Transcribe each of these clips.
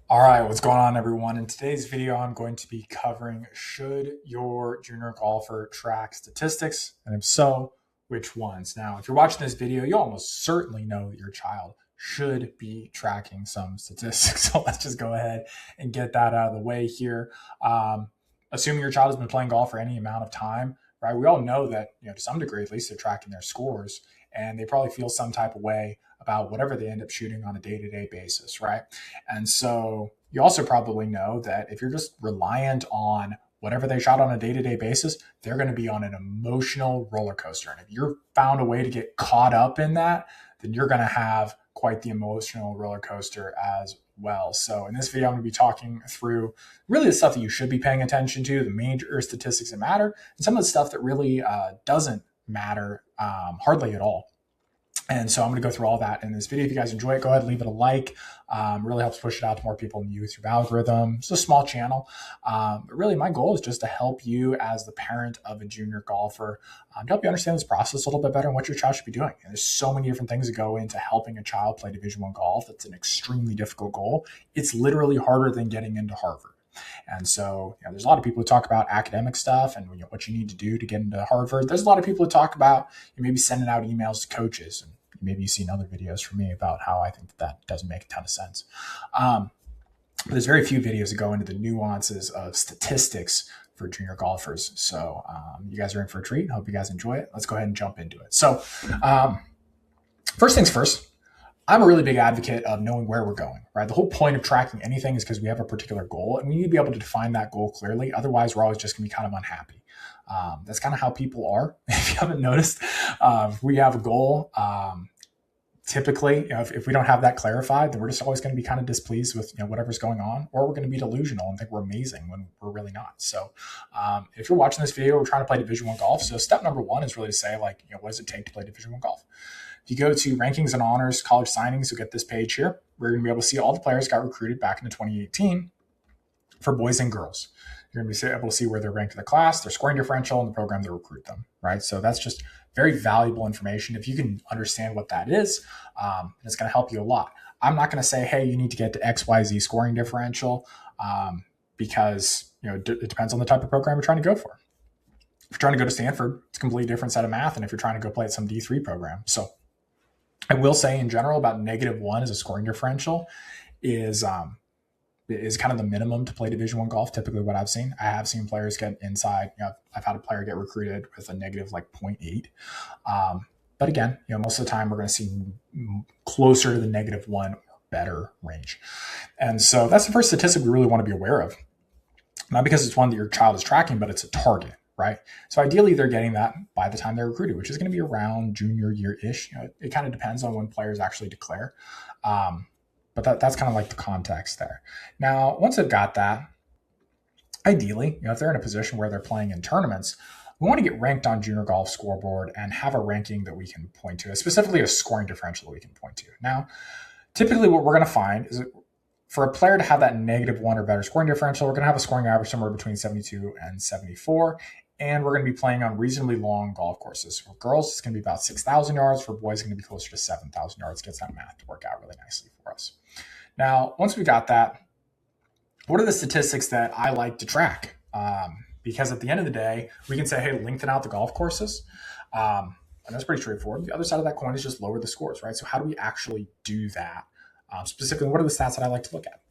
All right, what's going on, everyone? In today's video, I'm going to be covering should your junior golfer track statistics, and if so, which ones? Now, if you're watching this video, you almost certainly know that your child should be tracking some statistics. So let's just go ahead and get that out of the way here. Um, Assuming your child has been playing golf for any amount of time, right? We all know that, to some degree, at least they're tracking their scores, and they probably feel some type of way about whatever they end up shooting on a day-to-day basis, right? And so you also probably know that if you're just reliant on whatever they shot on a day-to-day basis, they're going to be on an emotional roller coaster. And if you're found a way to get caught up in that, then you're going to have quite the emotional roller coaster as well. So in this video, I'm going to be talking through really the stuff that you should be paying attention to, the major statistics that matter, and some of the stuff that really doesn't matter hardly at all. And so I'm going to go through all that in this video. If you guys enjoy it, go ahead and leave it a like. Really helps push it out to more people in the YouTube algorithm. It's a small channel. But really, my goal is just to help you as the parent of a junior golfer, to help you understand this process a little bit better and what your child should be doing. And there's so many different things that go into helping a child play Division I golf. It's an extremely difficult goal. It's literally harder than getting into Harvard. And so, there's a lot of people who talk about academic stuff and what you need to do to get into Harvard. There's a lot of people who talk about maybe sending out emails to coaches, and maybe you've seen other videos from me about how I think that doesn't make a ton of sense. But there's very few videos that go into the nuances of statistics for junior golfers. So you guys are in for a treat. Hope you guys enjoy it. Let's go ahead and jump into it. So first things first, I'm a really big advocate of knowing where we're going, right? The whole point of tracking anything is because we have a particular goal and we need to be able to define that goal clearly. Otherwise, we're always just going to be kind of unhappy. That's kind of how people are. If you haven't noticed, if we have a goal, typically, if we don't have that clarified, then we're just always going to be kind of displeased with whatever's going on, or we're going to be delusional and think we're amazing when we're really not. So if you're watching this video, we're trying to play Division I golf. So step number one is really to say, what does it take to play Division I golf? If you go to rankings and honors, college signings, you'll get this page here. We're going to be able to see all the players got recruited back into 2018 for boys and girls. You're going to be able to see where they're ranked in the class, their scoring differential, and the program that recruit them, right? So that's just very valuable information. If you can understand what that is, it's going to help you a lot. I'm not going to say, hey, you need to get to XYZ scoring differential because it depends on the type of program you're trying to go for. If you're trying to go to Stanford, it's a completely different set of math than if you're trying to go play at some D3 program. So I will say in general about -1 as a scoring differential is kind of the minimum to play Division I golf. Typically what I've seen. I have seen players get inside. I've had a player get recruited with a negative 0.8. But again, most of the time we're going to see closer to the -1 or better range. And so that's the first statistic we really want to be aware of. Not because it's one that your child is tracking, but it's a target, right? So ideally they're getting that by the time they're recruited, which is going to be around junior year-ish. It kind of depends on when players actually declare. But that's kind of like the context there. Now, once they've got that, ideally, if they're in a position where they're playing in tournaments, we want to get ranked on Junior Golf Scoreboard and have a ranking that we can point to, specifically a scoring differential that we can point to. Now, typically what we're going to find is that for a player to have that -1 or better scoring differential, we're going to have a scoring average somewhere between 72 and 74. And we're going to be playing on reasonably long golf courses. For girls, it's going to be about 6,000 yards. For boys, it's going to be closer to 7,000 yards. Gets that math to work out really nicely for us. Now, once we got that, what are the statistics that I like to track? Because at the end of the day, we can say, hey, lengthen out the golf courses. And that's pretty straightforward. The other side of that coin is just lower the scores, right? So how do we actually do that? Specifically, what are the stats that I like to look at?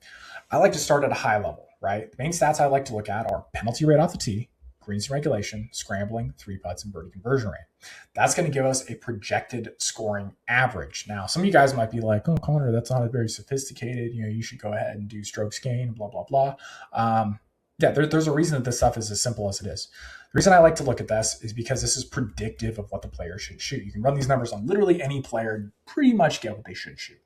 I like to start at a high level, right? The main stats I like to look at are penalty rate off the tee, greens and regulation, scrambling, three putts, and birdie conversion rate. That's going to give us a projected scoring average. Now, some of you guys might be like, oh, Connor, that's not very sophisticated. You should go ahead and do strokes gained, blah, blah, blah. There's a reason that this stuff is as simple as it is. The reason I like to look at this is because this is predictive of what the player should shoot. You can run these numbers on literally any player and pretty much get what they should shoot.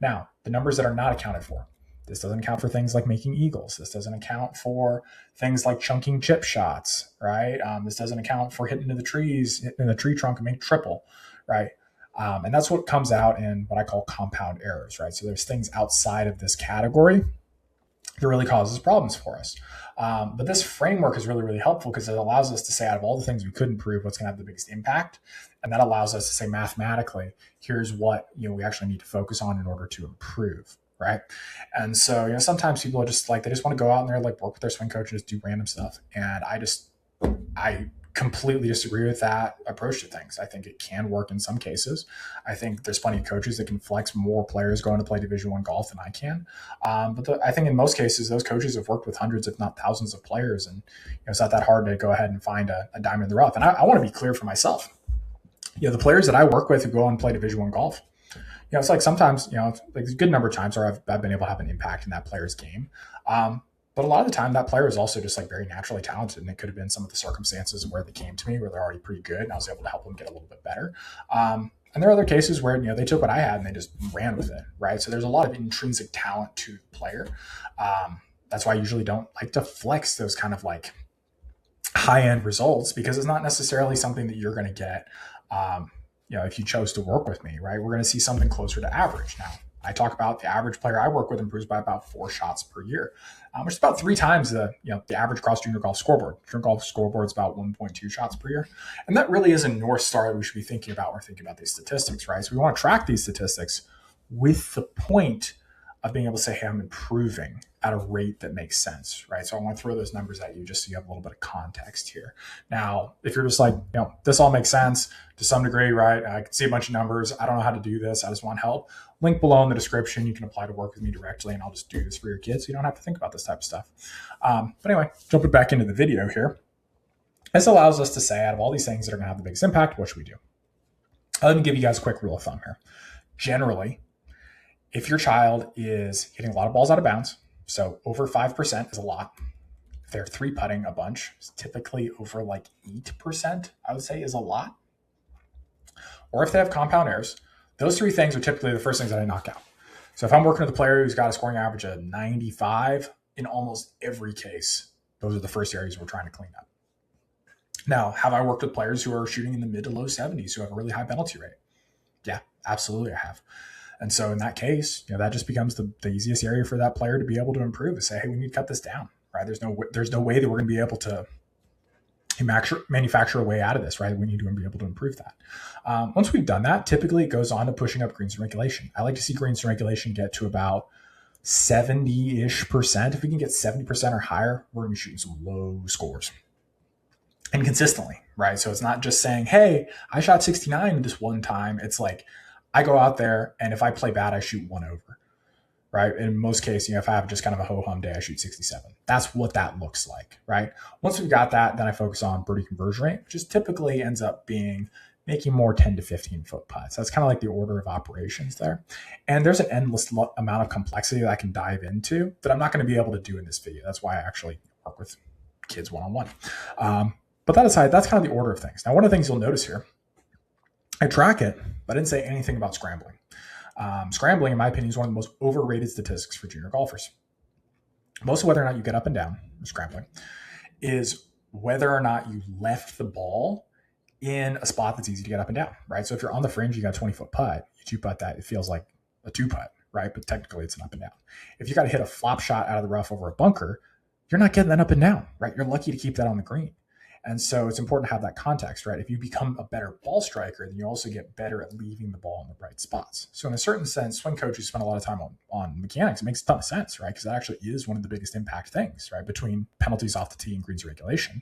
Now, the numbers that are not accounted for. This doesn't account for things like making eagles. This doesn't account for things like chunking chip shots, right? This doesn't account for hitting into the trees, hitting in the tree trunk and make triple, right? And that's what comes out in what I call compound errors, right? So there's things outside of this category that really causes problems for us. But this framework is really, really helpful because it allows us to say out of all the things we couldn't prove, what's going to have the biggest impact. And that allows us to say mathematically, here's what we actually need to focus on in order to improve. right? And so, sometimes people are just like, they just want to go out and they're like work with their swing coach and just do random stuff. And I completely disagree with that approach to things. I think it can work in some cases. I think there's plenty of coaches that can flex more players going to play Division I golf than I can. I think in most cases, those coaches have worked with hundreds, if not thousands, of players, and it's not that hard to go ahead and find a diamond in the rough. And I want to be clear for myself. The players that I work with who go and play Division I golf, it's like sometimes, like a good number of times where I've been able to have an impact in that player's game. But a lot of the time, that player is also just like very naturally talented, and it could have been some of the circumstances where they came to me where they're already pretty good, and I was able to help them get a little bit better. And there are other cases where they took what I had and they just ran with it, right? So there's a lot of intrinsic talent to the player. That's why I usually don't like to flex those kind of like high-end results, because it's not necessarily something that you're going to get. If you chose to work with me, right, we're going to see something closer to average. Now, I talk about the average player I work with improves by about 4 shots per year, which is about 3 times the average across junior golf scoreboard. Junior golf scoreboard is about 1.2 shots per year, and that really is a North Star that we should be thinking about when we're thinking about these statistics, right? So we want to track these statistics with the point of being able to say, hey, I'm improving at a rate that makes sense, right? So I want to throw those numbers at you just so you have a little bit of context here. Now, if you're just like, this all makes sense to some degree, right? I can see a bunch of numbers. I don't know how to do this. I just want help. Link below in the description. You can apply to work with me directly, and I'll just do this for your kids so you don't have to think about this type of stuff. But anyway, jumping back into the video here. This allows us to say, out of all these things that are going to have the biggest impact, what should we do? Let me give you guys a quick rule of thumb here. Generally, if your child is hitting a lot of balls out of bounds, so over 5% is a lot. If they're 3-putting a bunch, typically over like 8%, I would say, is a lot. Or if they have compound errors, those 3 things are typically the first things that I knock out. So if I'm working with a player who's got a scoring average of 95, in almost every case, those are the first areas we're trying to clean up. Now, have I worked with players who are shooting in the mid to low 70s who have a really high penalty rate? Yeah, absolutely I have. And so in that case, that just becomes the easiest area for that player to be able to improve, is say, hey, we need to cut this down, right? There's no way that we're going to be able to manufacture a way out of this, right? We need to be able to improve that. Once we've done that, typically it goes on to pushing up greens and regulation. I like to see greens and regulation get to about 70-ish%. If we can get 70% or higher, we're going to be shooting some low scores. And consistently, right? So it's not just saying, hey, I shot 69 this one time. It's like, I go out there, and if I play bad, I shoot 1 over, right? In most cases, if I have just kind of a ho-hum day, I shoot 67. That's what that looks like, right? Once we've got that, then I focus on birdie conversion rate, which just typically ends up being making more 10 to 15 foot putts. That's kind of like the order of operations there. And there's an endless amount of complexity that I can dive into that I'm not going to be able to do in this video. That's why I actually work with kids one-on-one. But that aside, that's kind of the order of things. Now, one of the things you'll notice here, I track it, but I didn't say anything about scrambling. Scrambling, in my opinion, is one of the most overrated statistics for junior golfers. Most of whether or not you get up and down, scrambling, is whether or not you left the ball in a spot that's easy to get up and down, right? So if you're on the fringe, you got a 20-foot putt, you 2-putt that, it feels like a 2-putt, right? But technically it's an up and down. If you got to hit a flop shot out of the rough over a bunker, you're not getting that up and down, right? You're lucky to keep that on the green. And so it's important to have that context, right? If you become a better ball striker, then you also get better at leaving the ball in the right spots. So in a certain sense, swing coaches spend a lot of time on mechanics. It makes a ton of sense, right? Because that actually is one of the biggest impact things, right? Between penalties off the tee and greens regulation.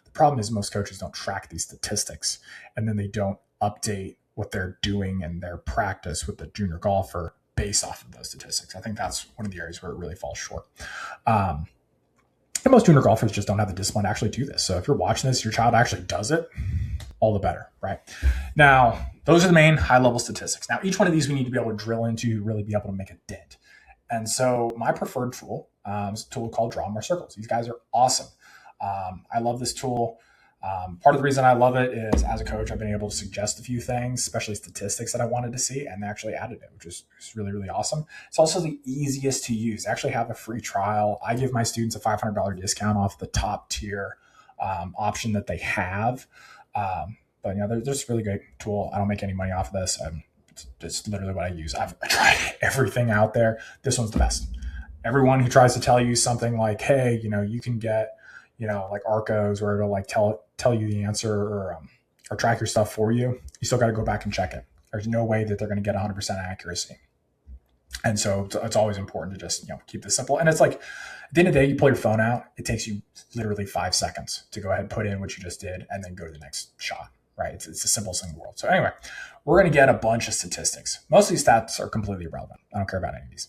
The problem is most coaches don't track these statistics, and then they don't update what they're doing in their practice with the junior golfer based off of those statistics. I think that's one of the areas where it really falls short. And most junior golfers just don't have the discipline to actually do this. So if you're watching this, your child actually does it, all the better, right? Now, those are the main high-level statistics. Now, each one of these we need to be able to drill into, really be able to make a dent. And so my preferred tool is a tool called Draw More Circles. These guys are awesome. I love this tool. Part of the reason I love it is, as a coach, I've been able to suggest a few things, especially statistics that I wanted to see, and they actually added it, which is really, really awesome. It's also the easiest to use. They actually have a free trial. I give my students a $500 discount off the top tier option that they have. But they're just a really great tool. I don't make any money off of this. It's literally what I use. I've tried everything out there. This one's the best. Everyone who tries to tell you something like, hey, you can get, like Arcos, where it'll like tell you the answer or track your stuff for you, you still got to go back and check it. There's no way that they're going to get 100% accuracy. And so it's always important to just, keep this simple. And it's like, at the end of the day, you pull your phone out, it takes you literally 5 seconds to go ahead and put in what you just did and then go to the next shot, right? It's the simplest thing in the world. So anyway, we're going to get a bunch of statistics. Most of these stats are completely irrelevant. I don't care about any of these,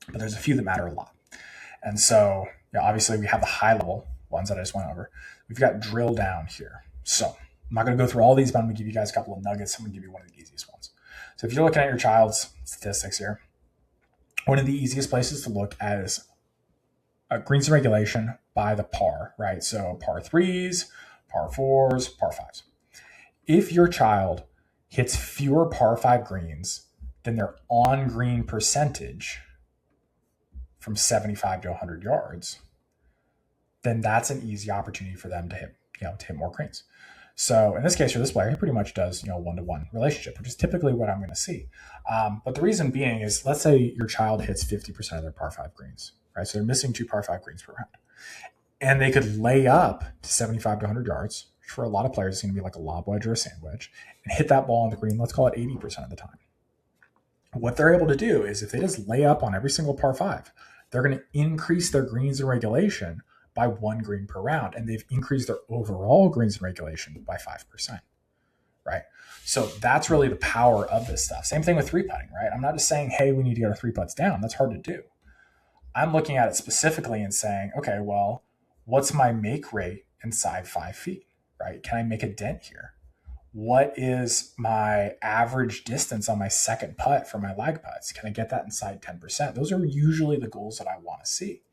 but there's a few that matter a lot. And so, obviously we have the high level ones that I just went over. We've got drill down here. So I'm not going to go through all these, but I'm going to give you guys a couple of nuggets. I'm going to give you one of the easiest ones. So if you're looking at your child's statistics here, one of the easiest places to look at is greens in regulation by the par, right? So par threes, par fours, par fives. If your child hits fewer par five greens than their on green percentage from 75 to 100 yards, then that's an easy opportunity for them to hit more greens. So in this case, for this player, he pretty much does, one-to-one relationship, which is typically what I'm going to see. But the reason being is, let's say your child hits 50% of their par five greens, right? So they're missing 2 par five greens per round. And they could lay up to 75 to 100 yards, which for a lot of players is going to be like a lob wedge or a sand wedge, and hit that ball on the green, let's call it 80% of the time. What they're able to do is, if they just lay up on every single par five, they're going to increase their greens in regulation by 1 green per round, and they've increased their overall greens in regulation by 5%, right? So that's really the power of this stuff. Same thing with 3-putting, right? I'm not just saying, hey, we need to get our 3-putts down. That's hard to do. I'm looking at it specifically and saying, okay, well, what's my make rate inside 5 feet, right? Can I make a dent here? What is my average distance on my second putt for my lag putts? Can I get that inside 10%? Those are usually the goals that I want to see.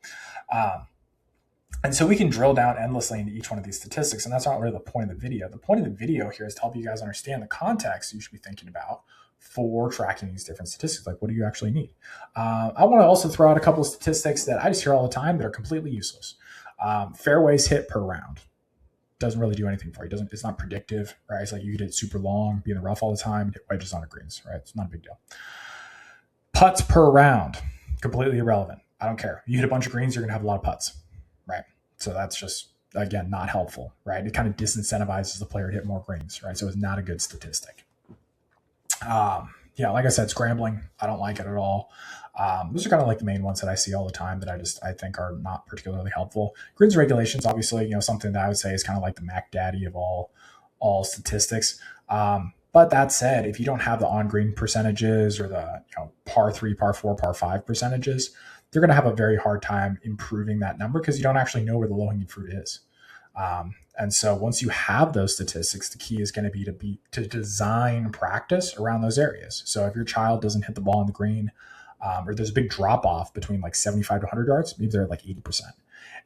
And so we can drill down endlessly into each one of these statistics, and that's not really the point of the video. The point of the video here is to help you guys understand the context you should be thinking about for tracking these different statistics. Like, what do you actually need? I want to also throw out a couple of statistics that I just hear all the time that are completely useless. Fairways hit per round doesn't really do anything for you. It's not predictive, right? It's like you could hit super long, be in the rough all the time, hit wedges on the greens, right? It's not a big deal. Putts per round, completely irrelevant. I don't care. You hit a bunch of greens, you're going to have a lot of putts, right? So that's just, again, not helpful, right? It kind of disincentivizes the player to hit more greens, right? So it's not a good statistic. Like I said, scrambling, I don't like it at all. Those are kind of like the main ones that I see all the time that I think are not particularly helpful. Greens regulations, obviously, something that I would say is kind of like the Mac Daddy of all statistics. But that said, if you don't have the on-green percentages or the par 3, par 4, par 5 percentages, they're going to have a very hard time improving that number because you don't actually know where the low-hanging fruit is. And so once you have those statistics, the key is going to be to design practice around those areas. So if your child doesn't hit the ball on the green, or there's a big drop off between like 75 to 100 yards, maybe they're at like 80%.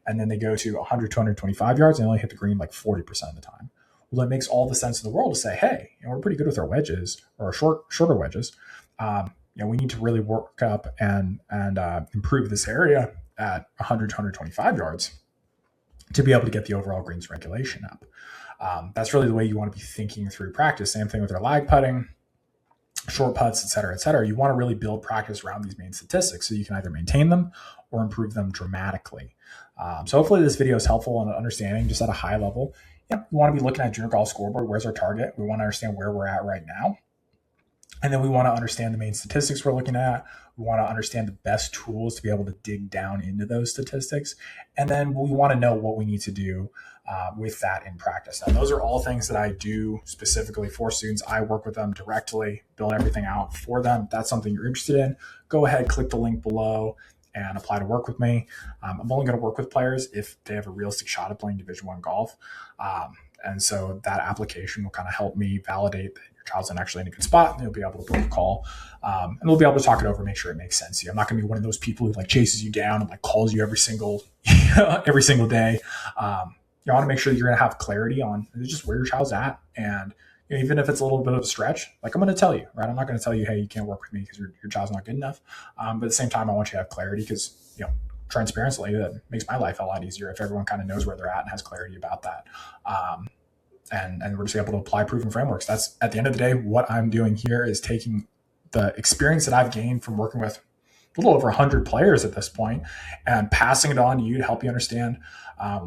And then they go to 100 to 125 yards and only hit the green like 40% of the time. Well, that makes all the sense in the world to say, hey, we're pretty good with our wedges or our shorter wedges. We need to really work up and improve this area at 100 to 125 yards to be able to get the overall greens regulation up. That's really the way you want to be thinking through practice. Same thing with our lag putting, short putts, et cetera, et cetera. You want to really build practice around these main statistics so you can either maintain them or improve them dramatically. So hopefully this video is helpful in understanding just at a high level. We want to be looking at Junior Golf Scoreboard. Where's our target? We want to understand where we're at right now. And then we want to understand the main statistics we're looking at. We want to understand the best tools to be able to dig down into those statistics. And then we want to know what we need to do with that in practice. Now, those are all things that I do specifically for students. I work with them directly, build everything out for them. If that's something you're interested in, go ahead, click the link below and apply to work with me. I'm only going to work with players if they have a realistic shot at playing Division I golf. And so that application will kind of help me validate that your child's actually in a good spot, and you'll be able to book a call. And we'll be able to talk it over, make sure it makes sense to you. I'm not going to be one of those people who chases you down and calls you every single day. You want to make sure that you're going to have clarity on just where your child's at. And even if it's a little bit of a stretch, I'm going to tell you, right? I'm not going to tell you, hey, you can't work with me because your child's not good enough. But at the same time, I want you to have clarity because, transparently, that makes my life a lot easier if everyone kind of knows where they're at and has clarity about that. And we're just able to apply proven frameworks. That's, at the end of the day, what I'm doing here is taking the experience that I've gained from working with a little over 100 players at this point and passing it on to you to help you understand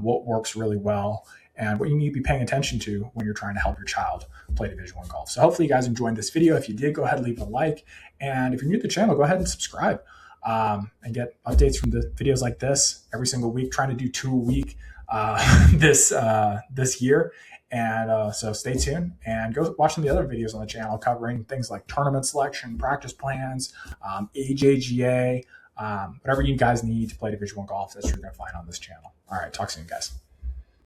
what works really well and what you need to be paying attention to when you're trying to help your child play Division I golf. So hopefully you guys enjoyed this video. If you did, go ahead and leave a like. And if you're new to the channel, go ahead and subscribe and get updates from the videos like this every single week, trying to do 2 a week this year. And so stay tuned and go watch some of the other videos on the channel covering things like tournament selection, practice plans, AJGA, whatever you guys need to play Division I golf, that's what you're going to find on this channel. All right, talk soon, guys.